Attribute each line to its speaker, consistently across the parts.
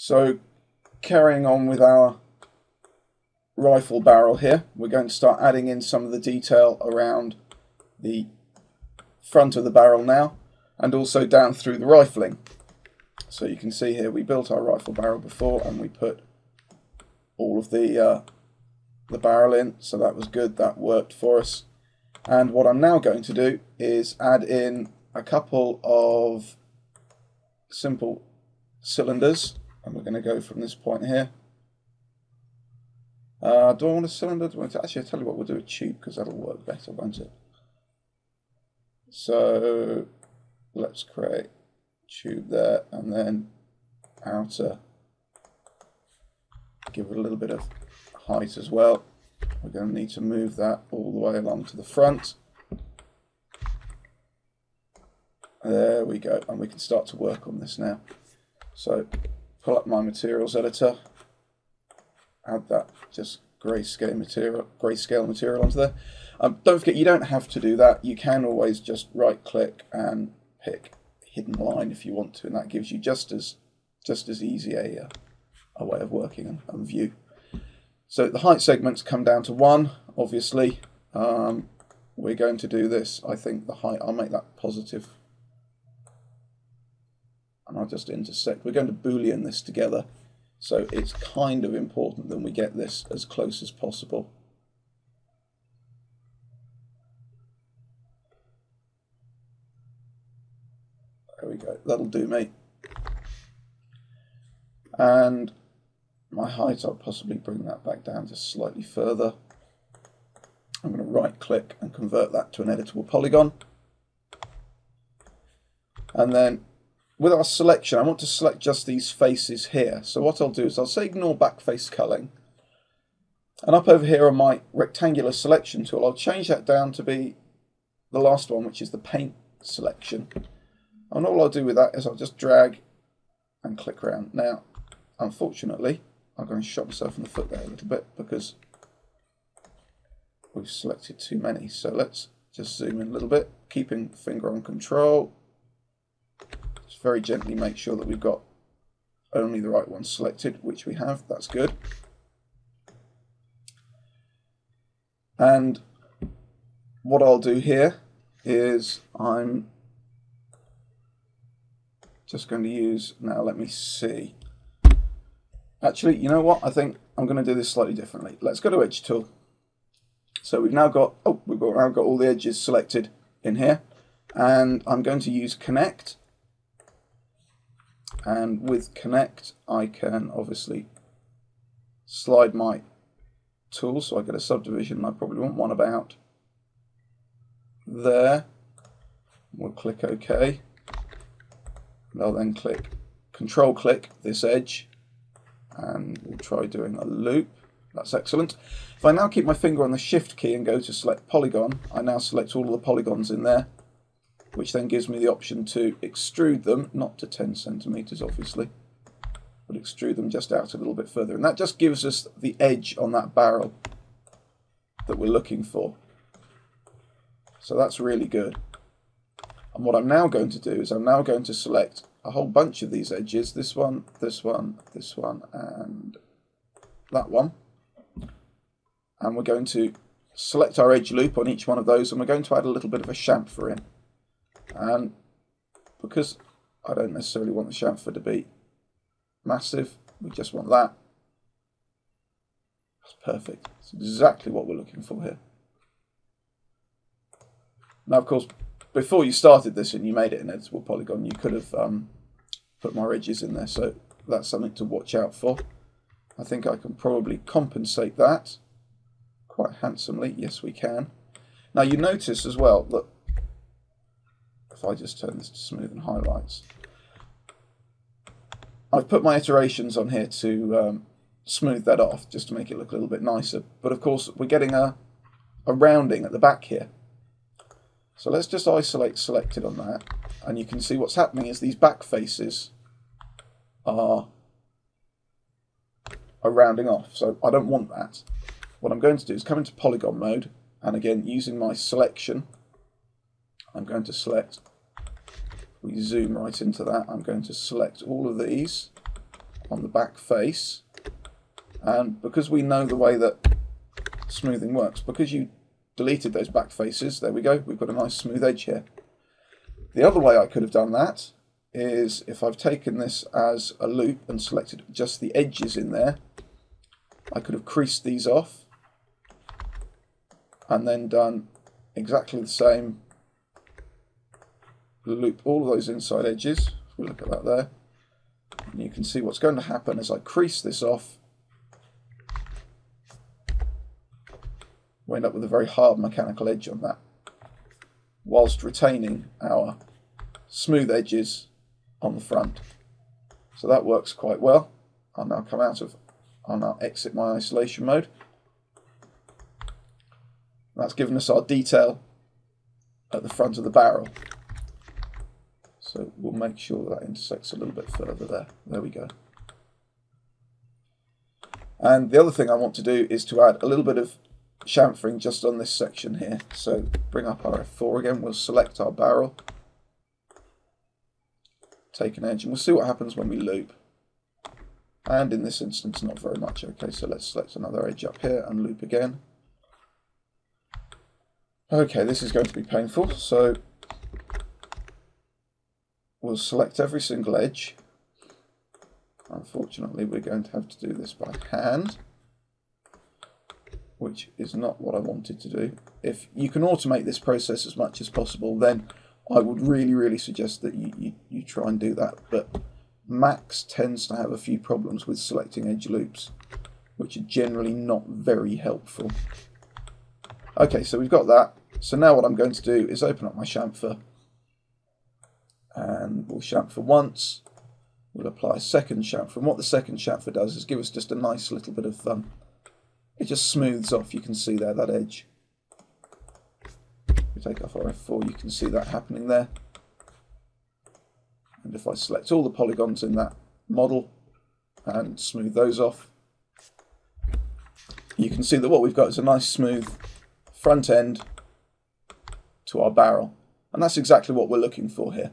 Speaker 1: So carrying on with our rifle barrel here, we're going to start adding in some of the detail around the front of the barrel now, and also down through the rifling. So you can see here we built our rifle barrel before and we put all of the barrel in, so that was good, that worked for us. And what I'm now going to do is add in a couple of simple cylinders, and we're going to go from this point here. Do I want a cylinder? Actually, I'll tell you what, we'll do a tube because that'll work better, won't it? So let's create a tube there, and then outer, give it a little bit of height as well. We're going to need to move that all the way along to the front. There we go, and we can start to work on this now. So pull up my materials editor, add that just grayscale material onto there. Don't forget, you don't have to do that. You can always just right click and pick hidden line if you want to, and that gives you just as easy a way of working and view. So the height segments come down to 1, obviously. We're going to do this, I think the height, I'll make that positive. And I'll just intersect. We're going to Boolean this together. So it's kind of important that we get this as close as possible. There we go, that'll do me. And my height, I'll possibly bring that back down just slightly further. I'm going to right click and convert that to an editable polygon. And then with our selection, I want to select just these faces here. So what I'll do is I'll say ignore backface culling. And up over here on my rectangular selection tool, I'll change that down to be the last one, which is the paint selection. And all I'll do with that is I'll just drag and click around. Now, unfortunately, I'm going to shot myself in the foot there a little bit because we've selected too many. So let's just zoom in a little bit, keeping finger on control. Just very gently make sure that we've got only the right one selected, which we have. That's good. And what I'll do here is I'm just going to use, now let me see. Actually, you know what? I think I'm going to do this slightly differently. Let's go to Edge Tool. So we've now got, we've now got all the edges selected in here. And I'm going to use Connect. And with Connect, I can obviously slide my tool. So I get a subdivision, and I probably want one about there. We'll click OK. And I'll then Control click this edge. And we'll try doing a loop. That's excellent. If I now keep my finger on the Shift key and go to select polygon, I now select all of the polygons in there, which then gives me the option to extrude them, not to 10 centimeters obviously, but extrude them just out a little bit further. And that just gives us the edge on that barrel that we're looking for. So that's really good. And what I'm now going to do is I'm now going to select a whole bunch of these edges, this one, this one, this one, and that one. And we're going to select our edge loop on each one of those, and we're going to add a little bit of a chamfer in. And because I don't necessarily want the chamfer to be massive, we just want that. That's perfect. It's exactly what we're looking for here. Now, of course, before you started this and you made it an editable polygon, you could have put more edges in there, so that's something to watch out for. I think I can probably compensate that quite handsomely. Yes, we can. Now, you notice as well that if I just turn this to smooth and highlights, I've put my iterations on here to smooth that off, just to make it look a little bit nicer. But of course, we're getting a rounding at the back here. So let's just isolate selected on that, and you can see what's happening is these back faces are rounding off. So I don't want that. What I'm going to do is come into polygon mode, and again, using my selection, I'm going to select, we zoom right into that, I'm going to select all of these, on the back face. And because we know the way that smoothing works, because you deleted those back faces, there we go, we've got a nice smooth edge here. The other way I could have done that is if I've taken this as a loop and selected just the edges in there, I could have creased these off and then done exactly the same, loop all of those inside edges. If we look at that there, and you can see what's going to happen as I crease this off. We end up with a very hard mechanical edge on that, whilst retaining our smooth edges on the front. So that works quite well. I'll now exit my isolation mode. That's given us our detail at the front of the barrel. So we'll make sure that intersects a little bit further there. There we go. And the other thing I want to do is to add a little bit of chamfering just on this section here. So bring up our F4 again, we'll select our barrel, take an edge, and we'll see what happens when we loop. And in this instance, not very much. Okay, so let's select another edge up here and loop again. Okay, this is going to be painful, so we'll select every single edge. Unfortunately, we're going to have to do this by hand, which is not what I wanted to do. If you can automate this process as much as possible, then I would really suggest that you try and do that. But Max tends to have a few problems with selecting edge loops, which are generally not very helpful. Okay, so we've got that. So now what I'm going to do is open up my chamfer, and we'll chamfer once. We'll apply a second chamfer, and what the second chamfer does is give us just a nice little bit of it just smooths off. You can see there that edge. If we take off our F4, you can see that happening there. And if I select all the polygons in that model and smooth those off, you can see that what we've got is a nice smooth front end to our barrel. And that's exactly what we're looking for here.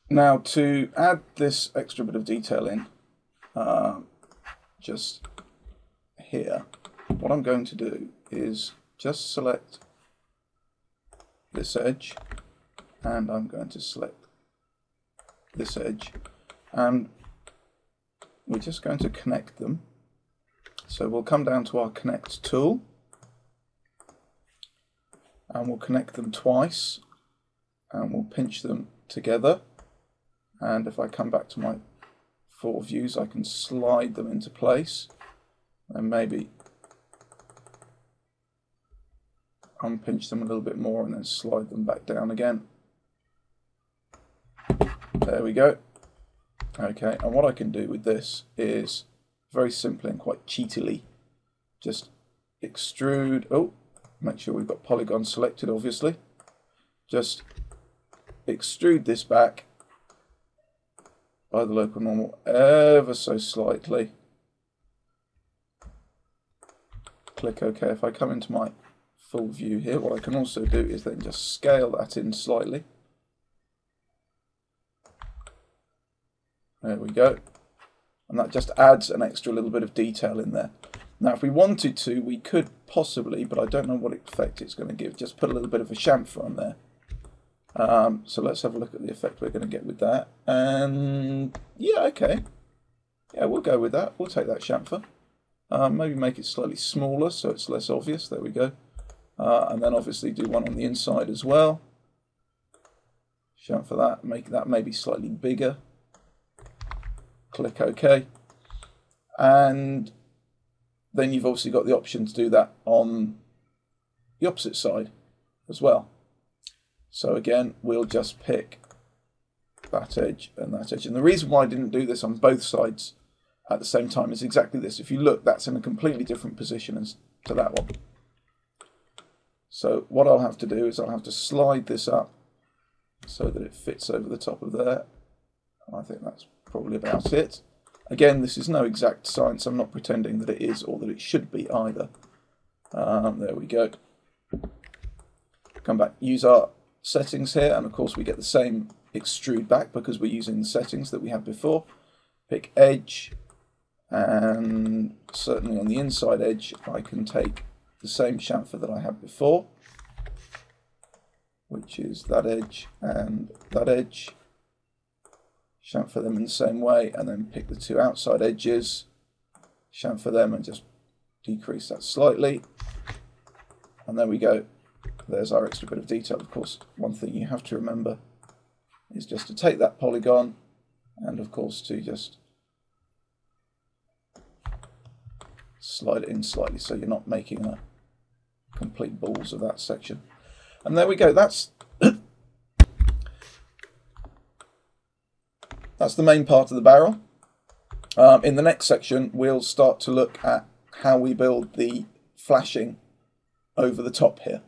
Speaker 1: Now to add this extra bit of detail in, just here, what I'm going to do is just select this edge, and I'm going to select this edge, and we're just going to connect them. So we'll come down to our connect tool, and we'll connect them twice, and we'll pinch them together. And if I come back to my 4 views, I can slide them into place and maybe unpinch them a little bit more and then slide them back down again. There we go. Okay, and what I can do with this is very simply and quite cheatily just extrude. Oh, make sure we've got polygon selected, obviously. Just extrude this back by the local normal ever so slightly. Click OK. If I come into my full view here, what I can also do is then just scale that in slightly. There we go. And that just adds an extra little bit of detail in there. Now if we wanted to, we could possibly, but I don't know what effect it's going to give, just put a little bit of a chamfer on there. So let's have a look at the effect we're going to get with that. And yeah, okay. Yeah, we'll go with that. We'll take that chamfer. Maybe make it slightly smaller so it's less obvious. There we go. And then obviously do one on the inside as well. Chamfer that. Make that maybe slightly bigger. Click OK. And then you've obviously got the option to do that on the opposite side as well. So again, we'll just pick that edge and that edge. And the reason why I didn't do this on both sides at the same time is exactly this. If you look, that's in a completely different position as to that one. So what I'll have to do is I'll have to slide this up so that it fits over the top of there. I think that's probably about it. Again, this is no exact science. I'm not pretending that it is or that it should be either. There we go. Come back, use our settings here, and of course we get the same extrude back because we're using the settings that we had before. Pick edge, and certainly on the inside edge I can take the same chamfer that I had before, which is that edge and that edge. Chamfer them in the same way, and then pick the two outside edges, chamfer them and just decrease that slightly. And there we go. There's our extra bit of detail. Of course, one thing you have to remember is just to take that polygon and of course to just slide it in slightly so you're not making a complete balls of that section. And there we go. That's the main part of the barrel. In the next section, we'll start to look at how we build the flashing over the top here.